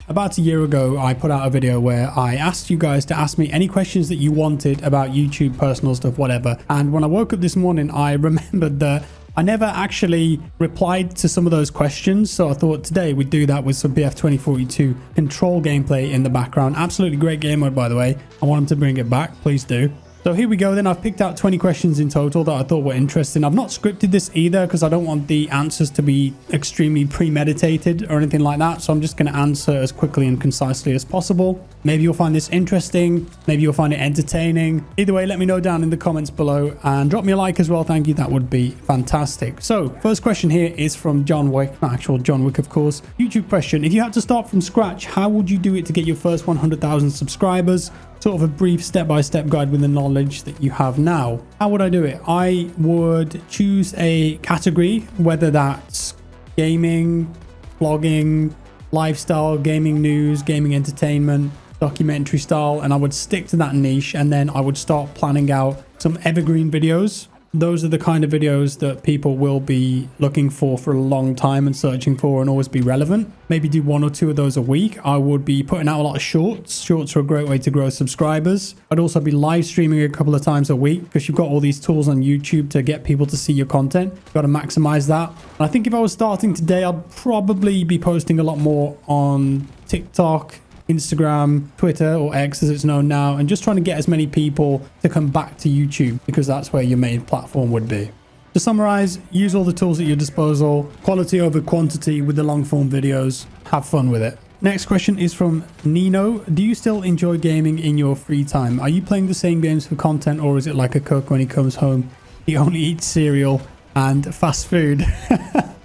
About a year ago, I put out a video where I asked you guys to ask me any questions that you wanted about YouTube, personal stuff, whatever. And when I woke up this morning, I remembered that I never actually replied to some of those questions. So I thought today we'd do that with some BF 2042 Control gameplay in the background. Absolutely great game mode, by the way. I want them to bring it back. Please do. So here we go then. I've picked out 20 questions in total that I thought were interesting. I've not scripted this either because I don't want the answers to be extremely premeditated or anything like that. So I'm just going to answer as quickly and concisely as possible. Maybe you'll find this interesting. Maybe you'll find it entertaining. Either way, let me know down in the comments below and drop me a like as well. Thank you. That would be fantastic. So first question here is from John Wick, not actual John Wick, of course. YouTube question. If you had to start from scratch, how would you do it to get your first 100,000 subscribers? Sort of a brief step-by-step guide with the knowledge that you have now. How would I do it? I would choose a category, whether that's gaming, vlogging, lifestyle, gaming news, gaming entertainment, documentary style, and I would stick to that niche, and then I would start planning out some evergreen videos. Those are the kind of videos that people will be looking for a long time and searching for and always be relevant. Maybe do 1 or 2 of those a week. I would be putting out a lot of shorts. Shorts are a great way to grow subscribers. I'd also be live streaming a couple of times a week because you've got all these tools on YouTube to get people to see your content. You've got to maximize that. And I think if I was starting today, I'd probably be posting a lot more on TikTok, Instagram, Twitter, or X as it's known now, and just trying to get as many people to come back to YouTube because that's where your main platform would be. To summarize, use all the tools at your disposal, quality over quantity with the long form videos, have fun with it. Next question is from Nino. Do you still enjoy gaming in your free time? Are you playing the same games for content, or is it like a cook when he comes home, he only eats cereal and fast food?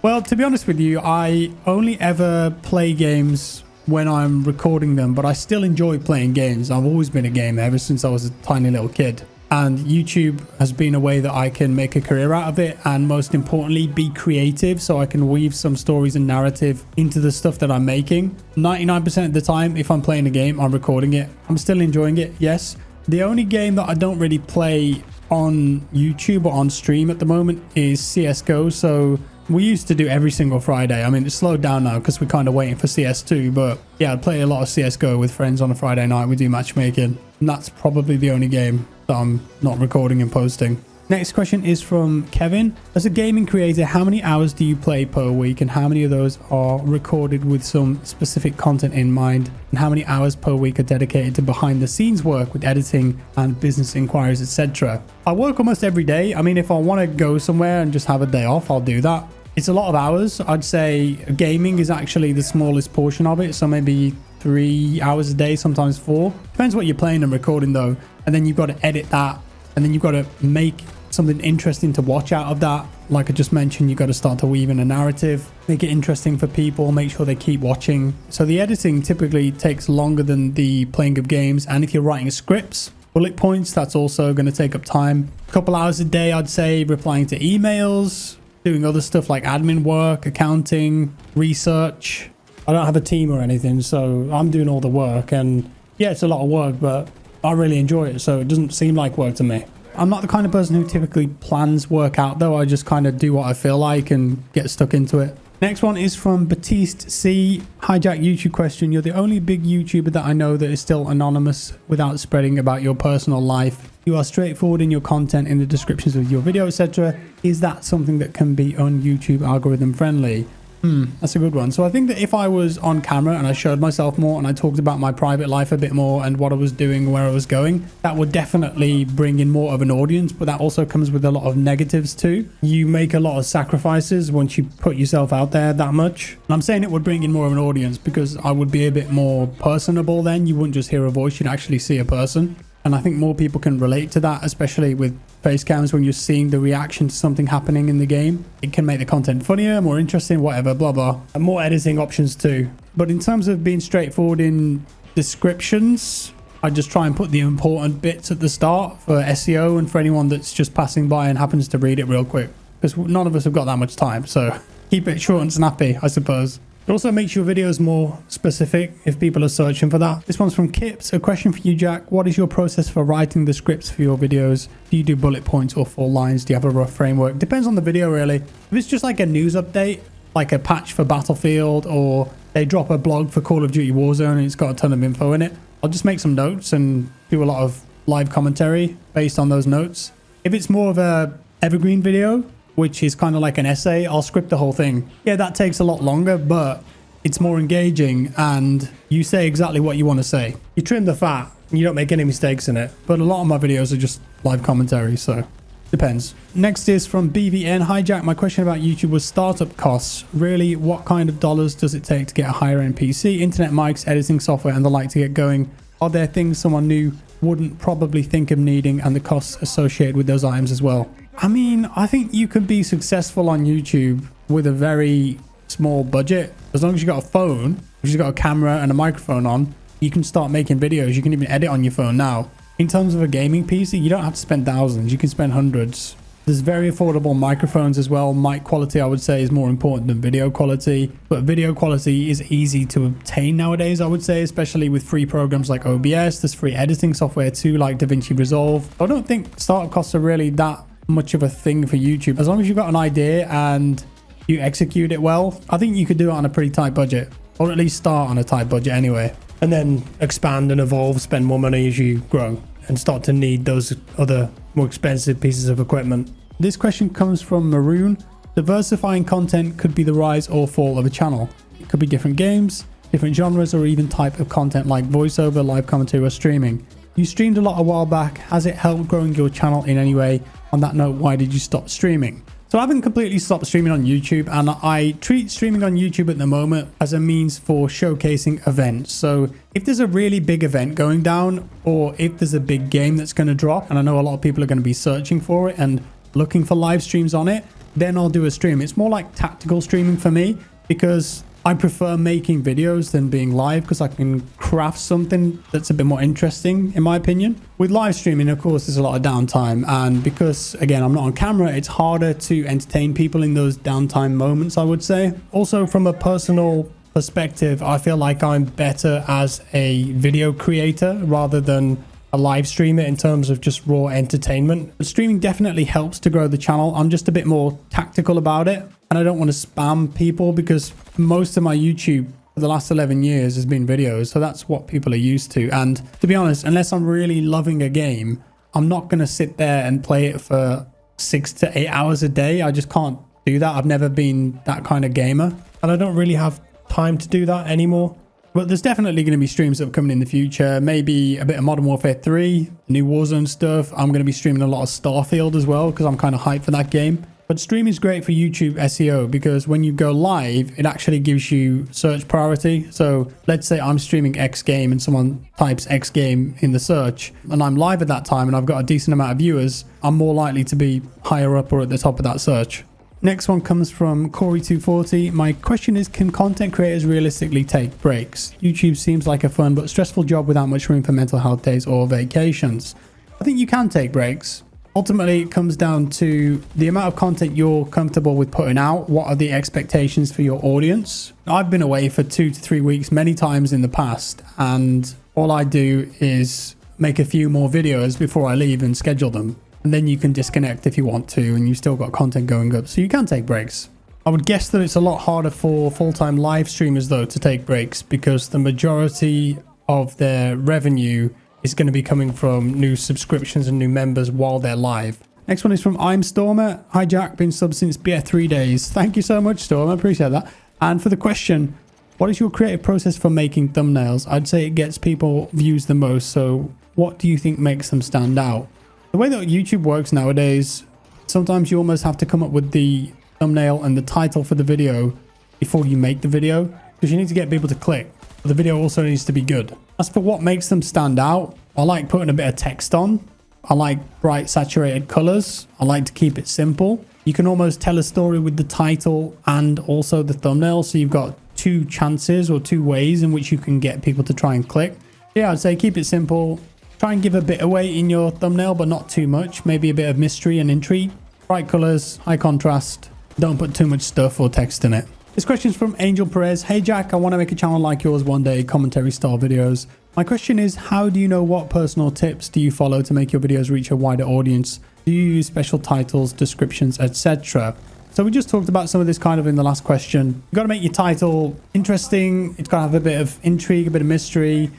Well, to be honest with you, I only ever play games when I'm recording them, but I still enjoy playing games. I've always been a gamer ever since I was a tiny little kid, and YouTube has been a way that I can make a career out of it, and most importantly be creative, so I can weave some stories and narrative into the stuff that I'm making. 99% of the time, if I'm playing a game, I'm recording it. I'm still enjoying it, yes. The only game that I don't really play on YouTube or on stream at the moment is CSGO. So we used to do every single Friday. I mean, it's slowed down now because we're kind of waiting for CS2, but yeah, I'd play a lot of CSGO with friends on a Friday night. We do matchmaking, and that's probably the only game that I'm not recording and posting. Next question is from Kevin. As a gaming creator, how many hours do you play per week, and how many of those are recorded with some specific content in mind, and how many hours per week are dedicated to behind the scenes work with editing and business inquiries, etc.? I work almost every day. I mean, if I want to go somewhere and just have a day off, I'll do that. It's a lot of hours. I'd say gaming is actually the smallest portion of it, so maybe 3 hours a day, sometimes 4. Depends what you're playing and recording though, and then you've got to edit that, and then you've got to make something interesting to watch out of that. Like I just mentioned, you've got to start to weave in a narrative, make it interesting for people, make sure they keep watching. So the editing typically takes longer than the playing of games, and if you're writing scripts, bullet points, that's also going to take up time. A couple hours a day, I'd say, replying to emails, doing other stuff like admin work, accounting, research. I don't have a team or anything, so I'm doing all the work, and yeah, it's a lot of work, but I really enjoy it, so it doesn't seem like work to me. I'm not the kind of person who typically plans work out though. I just kind of do what I feel like and get stuck into it. Next one is from Batiste C. Hijack YouTube question. You're the only big YouTuber that I know that is still anonymous without spreading about your personal life. You are straightforward in your content in the descriptions of your video, etc. Is that something that can be on YouTube algorithm friendly? That's a good one. So I think that if I was on camera and I showed myself more and I talked about my private life a bit more and what I was doing, where I was going, that would definitely bring in more of an audience, but that also comes with a lot of negatives too. You make a lot of sacrifices once you put yourself out there that much. And I'm saying it would bring in more of an audience because I would be a bit more personable then. You wouldn't just hear a voice, you'd actually see a person. And I think more people can relate to that, especially with face cams when you're seeing the reaction to something happening in the game. It can make the content funnier, more interesting, whatever, blah, blah. And more editing options too. But in terms of being straightforward in descriptions, I just try and put the important bits at the start for SEO and for anyone that's just passing by and happens to read it real quick. Because none of us have got that much time, so keep it short and snappy, I suppose. It also makes your videos more specific if people are searching for that. This one's from Kips. A question for you, Jack. What is your process for writing the scripts for your videos? Do you do bullet points or full lines? Do you have a rough framework? Depends on the video, really. If it's just like a news update, like a patch for Battlefield, or they drop a blog for Call of Duty Warzone and it's got a ton of info in it, I'll just make some notes and do a lot of live commentary based on those notes. If it's more of a evergreen video, which is kind of like an essay, I'll script the whole thing. Yeah, that takes a lot longer, but it's more engaging and you say exactly what you want to say. You trim the fat and you don't make any mistakes in it. But a lot of my videos are just live commentary, so depends. Next is from BVN. Hi Jack, my question about YouTube was startup costs. Really, what kind of dollars does it take to get a higher end PC, internet mics, editing software and the like to get going? Are there things someone new wouldn't probably think of needing, and the costs associated with those items as well? I mean, I think you can be successful on YouTube with a very small budget. As long as you got a phone, if you've got a camera and a microphone on, you can start making videos. You can even edit on your phone now. In terms of a gaming PC, you don't have to spend thousands, you can spend hundreds. There's very affordable microphones as well. Mic quality, I would say, is more important than video quality, but video quality is easy to obtain nowadays, I would say, especially with free programs like OBS. There's free editing software too, like DaVinci Resolve. I don't think startup costs are really that much of a thing for YouTube. As long as you've got an idea and you execute it well, I think you could do it on a pretty tight budget, or at least start on a tight budget anyway, and then expand and evolve, spend more money as you grow and start to need those other more expensive pieces of equipment. This question comes from Maroon. Diversifying content could be the rise or fall of a channel. It could be different games, different genres, or even type of content like voiceover, live commentary, or streaming. You streamed a lot a while back. Has it helped growing your channel in any way? On that note, why did you stop streaming? So I haven't completely stopped streaming on YouTube, and I treat streaming on YouTube at the moment as a means for showcasing events. So if there's a really big event going down, or if there's a big game that's going to drop, and I know a lot of people are going to be searching for it and looking for live streams on it, then I'll do a stream. It's more like tactical streaming for me, because I prefer making videos than being live, because I can craft something that's a bit more interesting, in my opinion. With live streaming, of course, there's a lot of downtime, and because, again, I'm not on camera, it's harder to entertain people in those downtime moments, I would say. Also, from a personal perspective, I feel like I'm better as a video creator rather than a live streamer in terms of just raw entertainment. But streaming definitely helps to grow the channel. I'm just a bit more tactical about it, and I don't want to spam people, because most of my YouTube for the last 11 years has been videos, so that's what people are used to. And to be honest, unless I'm really loving a game, I'm not going to sit there and play it for 6 to 8 hours a day. I just can't do that. I've never been that kind of gamer, and I don't really have time to do that anymore. But there's definitely going to be streams that are coming in the future. Maybe a bit of Modern Warfare 3, the new Warzone stuff. I'm going to be streaming a lot of Starfield as well, because I'm kind of hyped for that game. But streaming is great for YouTube SEO, because when you go live, it actually gives you search priority. So let's say I'm streaming X game and someone types X game in the search, and I'm live at that time and I've got a decent amount of viewers, I'm more likely to be higher up or at the top of that search. Next one comes from Corey240. My question is, can content creators realistically take breaks? YouTube seems like a fun but stressful job without much room for mental health days or vacations. I think you can take breaks. Ultimately, it comes down to the amount of content you're comfortable with putting out. What are the expectations for your audience? I've been away for 2 to 3 weeks many times in the past, and all I do is make a few more videos before I leave and schedule them. And then you can disconnect if you want to, and you've still got content going up, so you can take breaks. I would guess that it's a lot harder for full-time live streamers though to take breaks, because the majority of their revenue is going to be coming from new subscriptions and new members while they're live. Next one is from I'm Stormer. Hi Jack, been sub since BF3 days. Thank you so much, Storm, I appreciate that. And for the question, what is your creative process for making thumbnails? I'd say it gets people views the most, so what do you think makes them stand out? The way that YouTube works nowadays, sometimes you almost have to come up with the thumbnail and the title for the video before you make the video, because you need to get people to click. But the video also needs to be good. As for what makes them stand out, I like putting a bit of text on. I like bright saturated colors. I like to keep it simple. You can almost tell a story with the title and also the thumbnail, so you've got 2 chances or 2 ways in which you can get people to try and click. Yeah, I'd say keep it simple. Try and give a bit away in your thumbnail, but not too much. Maybe a bit of mystery and intrigue. Bright colors, high contrast. Don't put too much stuff or text in it. This question is from Angel Perez. Hey Jack, I want to make a channel like yours one day, commentary style videos. My question is, how do you know what personal tips do you follow to make your videos reach a wider audience? Do you use special titles, descriptions, etc.? So we just talked about some of this kind of in the last question. You got to make your title interesting. It's got to have a bit of intrigue, a bit of mystery.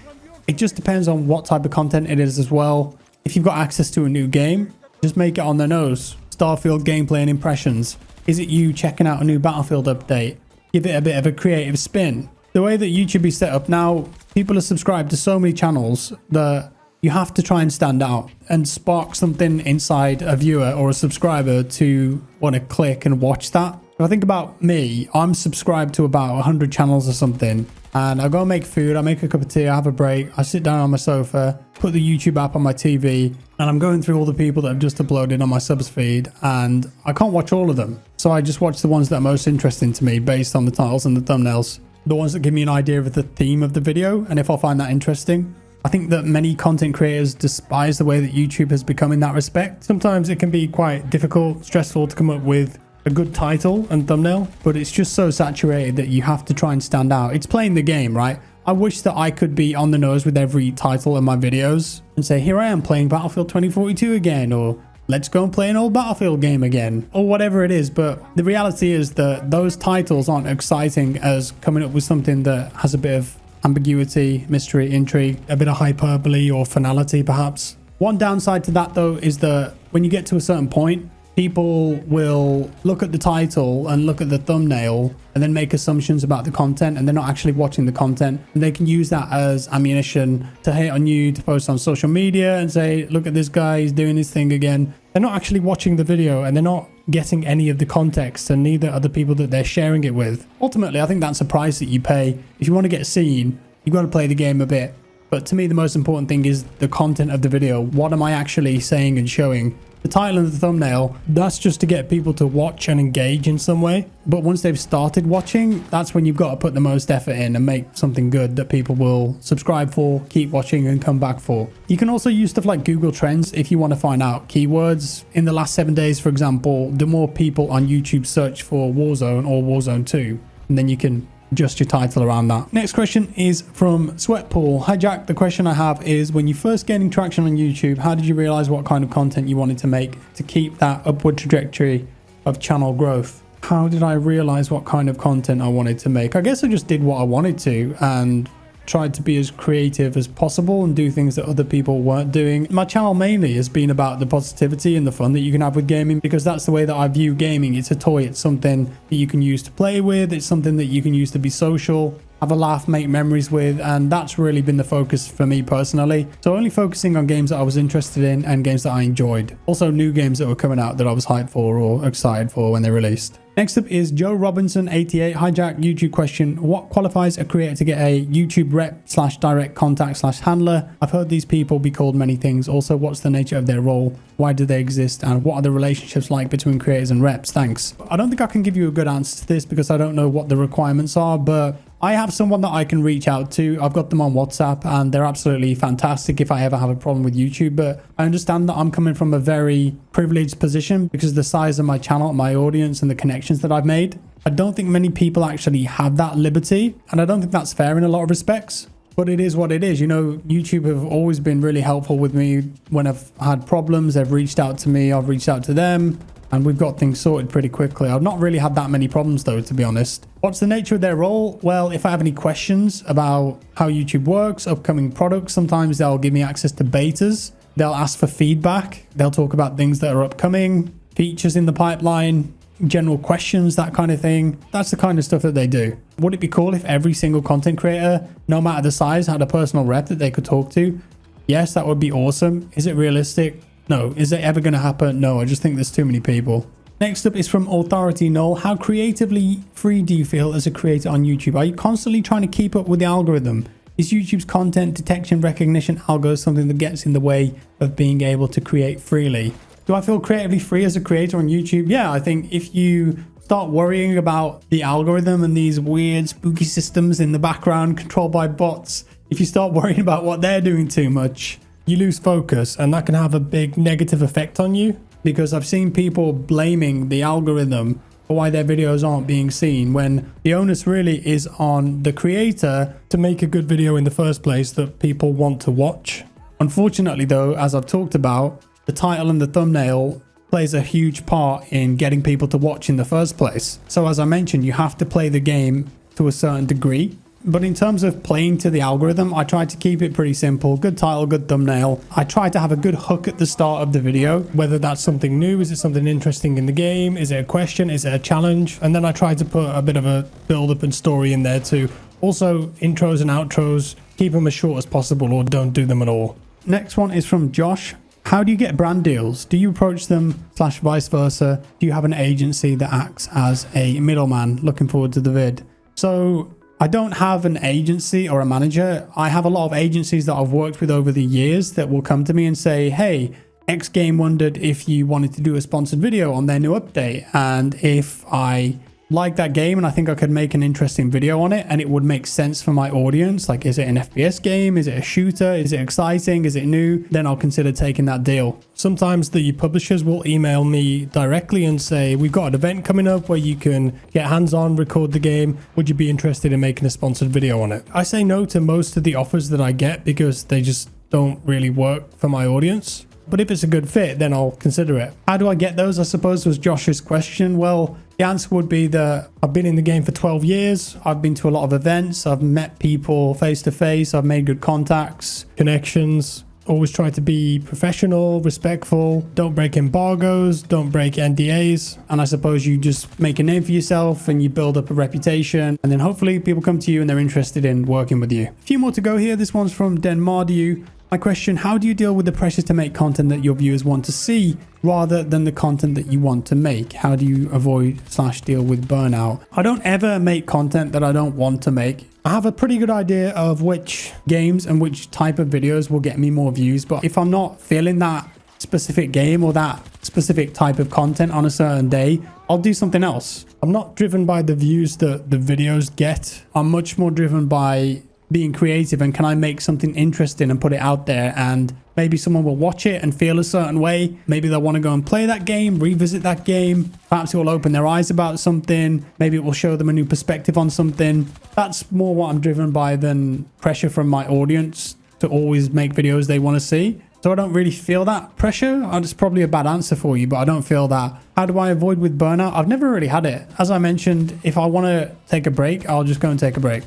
It just depends on what type of content it is as well. If you've got access to a new game, just make it on the nose. Starfield gameplay and impressions. Is it you checking out a new Battlefield update? Give it a bit of a creative spin. The way that YouTube is set up now, people are subscribed to so many channels that you have to try and stand out and spark something inside a viewer or a subscriber to want to click and watch that. If I think about me, I'm subscribed to about 100 channels or something, and I go make food, I make a cup of tea, I have a break, I sit down on my sofa, put the YouTube app on my TV, and I'm going through all the people that have just uploaded on my subs feed, and I can't watch all of them. So I just watch the ones that are most interesting to me based on the titles and the thumbnails, the ones that give me an idea of the theme of the video, and if I find that interesting. I think that many content creators despise the way that YouTube has become in that respect. Sometimes it can be quite difficult, stressful to come up with a good title and thumbnail, but it's just so saturated that you have to try and stand out. It's playing the game, right? I wish that I could be on the nose with every title in my videos and say, here I am playing Battlefield 2042 again, or let's go and play an old Battlefield game again, or whatever it is. But the reality is that those titles aren't exciting as coming up with something that has a bit of ambiguity, mystery, intrigue, a bit of hyperbole or finality perhaps. One downside to that though is that when you get to a certain point, people will look at the title and look at the thumbnail and then make assumptions about the content, and they're not actually watching the content, and they can use that as ammunition to hate on you, to post on social media and say, look at this guy, he's doing his thing again. They're not actually watching the video and they're not getting any of the context, and neither are the people that they're sharing it with. Ultimately, I think that's a price that you pay. If you want to get seen, you've got to play the game a bit. But to me, the most important thing is the content of the video. What am I actually saying and showing? The title and the thumbnail, that's just to get people to watch and engage in some way. But once they've started watching, that's when you've got to put the most effort in and make something good that people will subscribe for, keep watching and come back for. You can also use stuff like Google Trends if you want to find out keywords. In the last 7 days, for example, the more people on YouTube search for Warzone or Warzone 2, and then you can adjust your title around that. Next question is from Sweatpool. Hi Jack, the question I have is, when you first gaining traction on YouTube, how did you realize what kind of content you wanted to make to keep that upward trajectory of channel growth? How did I realize what kind of content I wanted to make? I guess I just did what I wanted to and tried to be as creative as possible and do things that other people weren't doing. My channel mainly has been about the positivity and the fun that you can have with gaming, because that's the way that I view gaming. It's a toy. It's something that you can use to play with. It's something that you can use to be social, have a laugh, make memories with, and that's really been the focus for me personally. So only focusing on games that I was interested in and games that I enjoyed. Also new games that were coming out that I was hyped for or excited for when they released. Next up is Joe Robinson 88. Hi Jack, YouTube question. What qualifies a creator to get a YouTube rep / direct contact / handler? I've heard these people be called many things. Also, what's the nature of their role? Why do they exist? And what are the relationships like between creators and reps? Thanks. I don't think I can give you a good answer to this because I don't know what the requirements are, but I have someone that I can reach out to. I've got them on WhatsApp and they're absolutely fantastic if I ever have a problem with YouTube. But I understand that I'm coming from a very privileged position because of the size of my channel, my audience, and the connections that I've made. I don't think many people actually have that liberty, and I don't think that's fair in a lot of respects. But it is what it is. You know, YouTube have always been really helpful with me when I've had problems. They've reached out to me, I've reached out to them, and we've got things sorted pretty quickly. I've not really had that many problems though, to be honest. What's the nature of their role? Well, if I have any questions about how YouTube works, upcoming products, sometimes they'll give me access to betas. They'll ask for feedback. They'll talk about things that are upcoming, features in the pipeline, general questions, that kind of thing. That's the kind of stuff that they do. Would it be cool if every single content creator, no matter the size, had a personal rep that they could talk to? Yes, that would be awesome. Is it realistic? No. Is it ever going to happen? No, I just think there's too many people. Next up is from Authority Null. How creatively free do you feel as a creator on YouTube? Are you constantly trying to keep up with the algorithm? Is YouTube's content detection recognition algo something that gets in the way of being able to create freely? Do I feel creatively free as a creator on YouTube? Yeah, I think if you start worrying about the algorithm and these weird spooky systems in the background controlled by bots, if you start worrying about what they're doing too much, you lose focus, and that can have a big negative effect on you. Because I've seen people blaming the algorithm for why their videos aren't being seen, when the onus really is on the creator to make a good video in the first place that people want to watch. Unfortunately though, as I've talked about, the title and the thumbnail, plays a huge part in getting people to watch in the first place. So as I mentioned, you have to play the game to a certain degree. But in terms of playing to the algorithm, I try to keep it pretty simple. Good title, good thumbnail. I try to have a good hook at the start of the video, whether that's something new, is it something interesting in the game, is it a question, is it a challenge? And then I try to put a bit of a build up and story in there too. Also, intros and outros, keep them as short as possible or don't do them at all. Next one is from Josh. How do you get brand deals? Do you approach them / vice versa? Do you have an agency that acts as a middleman? Looking forward to the vid. So I don't have an agency or a manager. I have a lot of agencies that I've worked with over the years that will come to me and say, hey, X Game wondered if you wanted to do a sponsored video on their new update. And if I like that game and I think I could make an interesting video on it and it would make sense for my audience, like is it an FPS game, is it a shooter, is it exciting, is it new, then I'll consider taking that deal. Sometimes the publishers will email me directly and say, we've got an event coming up where you can get hands-on, record the game, would you be interested in making a sponsored video on it? I say no to most of the offers that I get because they just don't really work for my audience. But if it's a good fit, then I'll consider it. How do I get those, I suppose, was Josh's question. Well, the answer would be that I've been in the game for 12 years. I've been to a lot of events. I've met people face to face. I've made good contacts, connections. Always try to be professional, respectful. Don't break embargoes. Don't break NDAs. And I suppose you just make a name for yourself and you build up a reputation. And then hopefully people come to you and they're interested in working with you. A few more to go here. This one's from Denmardiu. My question, how do you deal with the pressure to make content that your viewers want to see rather than the content that you want to make? How do you avoid / deal with burnout? I don't ever make content that I don't want to make. I have a pretty good idea of which games and which type of videos will get me more views. But if I'm not feeling that specific game or that specific type of content on a certain day, I'll do something else. I'm not driven by the views that the videos get. I'm much more driven by being creative and can I make something interesting and put it out there, and maybe someone will watch it and feel a certain way. Maybe they'll want to go and play that game, revisit that game. Perhaps it will open their eyes about something. Maybe it will show them a new perspective on something. That's more what I'm driven by than pressure from my audience to always make videos they want to see. So I don't really feel that pressure. It's probably a bad answer for you, but I don't feel that. How do I avoid with burnout? I've never really had it. As I mentioned, if I want to take a break, I'll just go and take a break.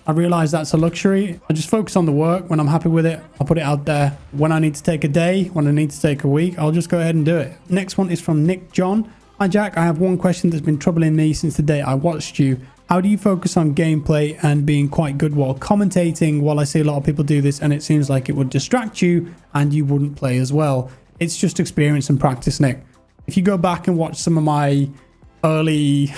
I realize that's a luxury. I just focus on the work. When I'm happy with it, I'll put it out there. When I need to take a day, when I need to take a week, I'll just go ahead and do it. Next one is from Nick John. Hi Jack, I have one question that's been troubling me since the day I watched you. How do you focus on gameplay and being quite good while commentating? Well, I see a lot of people do this and it seems like it would distract you and you wouldn't play as well. It's just experience and practice, Nick. If you go back and watch some of my early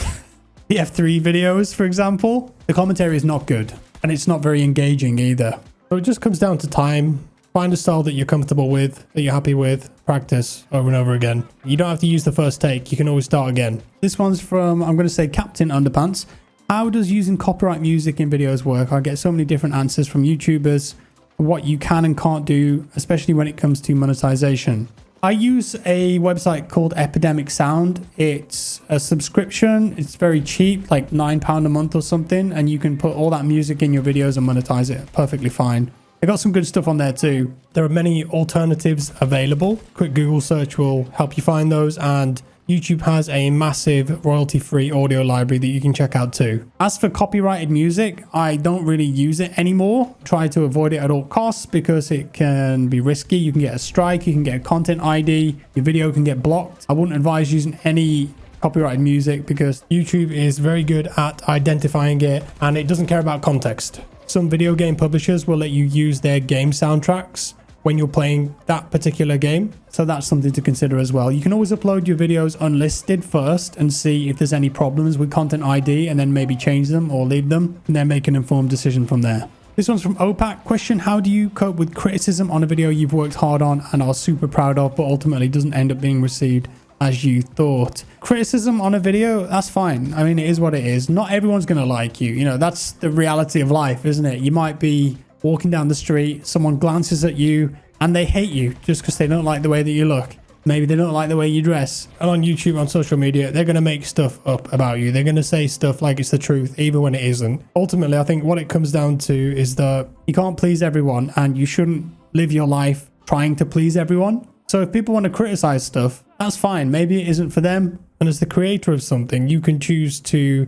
TF3 videos, for example, the commentary is not good and it's not very engaging either. So it just comes down to time. Find a style that you're comfortable with, that you're happy with, practice over and over again. You don't have to use the first take. You can always start again. This one's from, I'm going to say Captain Underpants. How does using copyright music in videos work? I get so many different answers from YouTubers, what you can and can't do, especially when it comes to monetization. I use a website called Epidemic Sound. It's a subscription. It's very cheap, like £9 a month or something. And you can put all that music in your videos and monetize it perfectly fine. They got some good stuff on there too. There are many alternatives available. Quick Google search will help you find those. And YouTube has a massive royalty-free audio library that you can check out too. As for copyrighted music, I don't really use it anymore. Try to avoid it at all costs because it can be risky. You can get a strike, you can get a content ID, your video can get blocked. I wouldn't advise using any copyrighted music because YouTube is very good at identifying it and it doesn't care about context. Some video game publishers will let you use their game soundtracks when you're playing that particular game. So that's something to consider as well. You can always upload your videos unlisted first and see if there's any problems with content ID and then maybe change them or leave them and then make an informed decision from there. This one's from OPAC. Question, how do you cope with criticism on a video you've worked hard on and are super proud of, but ultimately doesn't end up being received as you thought? Criticism on a video, that's fine. I mean, it is what it is. Not everyone's going to like you. You know, that's the reality of life, isn't it? You might be walking down the street, someone glances at you and they hate you just because they don't like the way that you look. Maybe they don't like the way you dress. And on YouTube, on social media, they're going to make stuff up about you. They're going to say stuff like it's the truth, even when it isn't. Ultimately, I think what it comes down to is that you can't please everyone and you shouldn't live your life trying to please everyone. So if people want to criticize stuff, That's fine. Maybe it isn't for them. And as the creator of something, you can choose to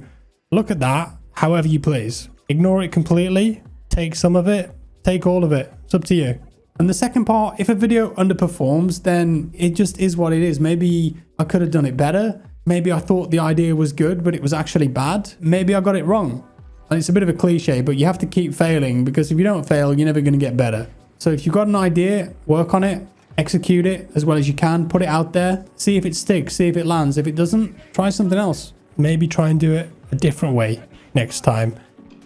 look at that however you please. Ignore it completely, take some of it, take all of it. It's up to you. And the second part, if a video underperforms, then it just is what it is. Maybe I could have done it better. Maybe I thought the idea was good, but it was actually bad. Maybe I got it wrong. And it's a bit of a cliche, but you have to keep failing, because if you don't fail, you're never going to get better. So if you've got an idea, work on it, execute it as well as you can, put it out there, see if it sticks, see if it lands. If it doesn't, try something else. Maybe try and do it a different way next time.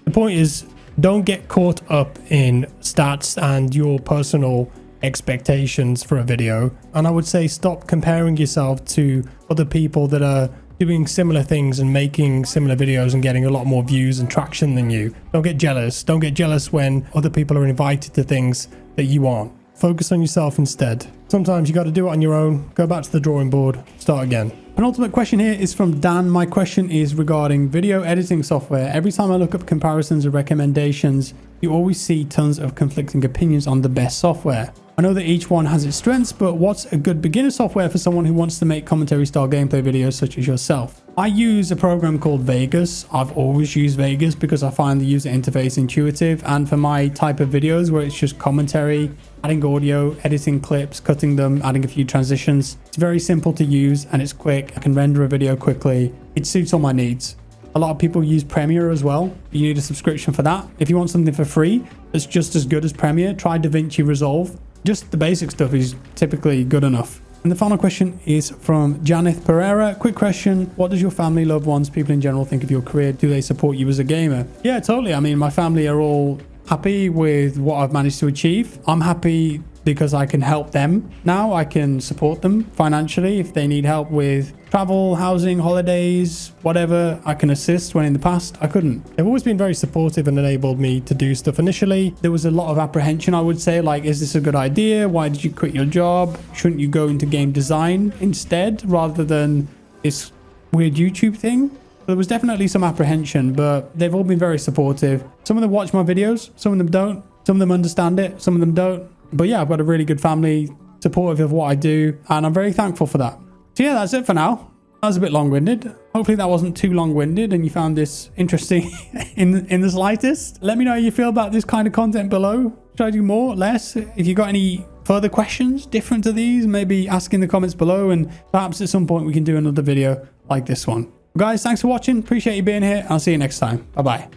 The point is, don't get caught up in stats and your personal expectations for a video. And I would say stop comparing yourself to other people that are doing similar things and making similar videos and getting a lot more views and traction than you. Don't get jealous. Don't get jealous when other people are invited to things that you aren't. Focus on yourself instead. Sometimes you got to do it on your own. Go back to the drawing board, start again. Penultimate question here is from Dan. My question is regarding video editing software. Every time I look up comparisons or recommendations, you always see tons of conflicting opinions on the best software. I know that each one has its strengths, but what's a good beginner software for someone who wants to make commentary style gameplay videos such as yourself? I use a program called Vegas. I've always used Vegas because I find the user interface intuitive, and for my type of videos where it's just commentary, adding audio, editing clips, cutting them, adding a few transitions, it's very simple to use and it's quick. I can render a video quickly. It suits all my needs. A lot of people use Premiere as well. You need a subscription for that. If you want something for free that's just as good as Premiere, try DaVinci Resolve. Just the basic stuff is typically good enough. And the final question is from Janeth Pereira. Quick question. What does your family, loved ones, people in general think of your career? Do they support you as a gamer? Yeah, totally. I mean, my family are all happy with what I've managed to achieve. I'm happy because I can help them now. I can support them financially if they need help with travel, housing, holidays, whatever. I can assist when in the past I couldn't. They've always been very supportive and enabled me to do stuff. Initially, there was a lot of apprehension, I would say, like, is this a good idea? Why did you quit your job? Shouldn't you go into game design instead rather than this weird YouTube thing? There was definitely some apprehension, but they've all been very supportive. Some of them watch my videos, some of them don't. Some of them understand it, some of them don't. But yeah, I've got a really good family, supportive of what I do, and I'm very thankful for that. So yeah, that's it for now. That was a bit long-winded. Hopefully that wasn't too long-winded and you found this interesting in the slightest. Let me know how you feel about this kind of content below. Should I do more, less? If you got any further questions different to these, maybe ask in the comments below, and perhaps at some point we can do another video like this one. Guys, thanks for watching. Appreciate you being here. I'll see you next time. Bye-bye.